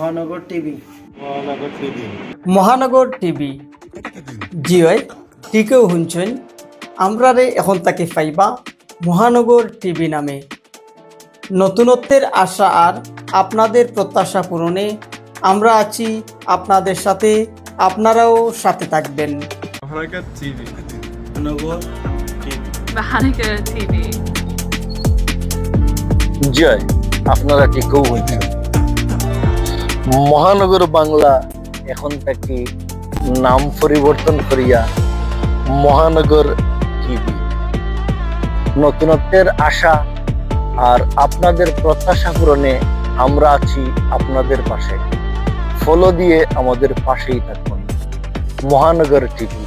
মহানগর টিভি মহানগর টিভি জিওয় ঠিকও শুনছেন আমরা এখন তাকে পাইবা মহানগর টিভি নামে নতুনত্বের আশা আর আপনাদের প্রত্যাশা পূরণে আমরা আছি আপনাদের সাথে, আপনারাও সাথে থাকবেন। মহানগর টিভি Manager TV. জয় আপনারা ঠিকও বলছেন মহানগর বাংলা এখন থেকে নাম পরিবর্তন করিয়া মহানগর টিভি নতুনত্বের আশা আর আপনাদের প্রত্যাশা পূরণে আমরা আছি আপনাদের পাশে। ফলো দিয়ে আমাদের পাশেই থাকুন। মহানগর টিভি।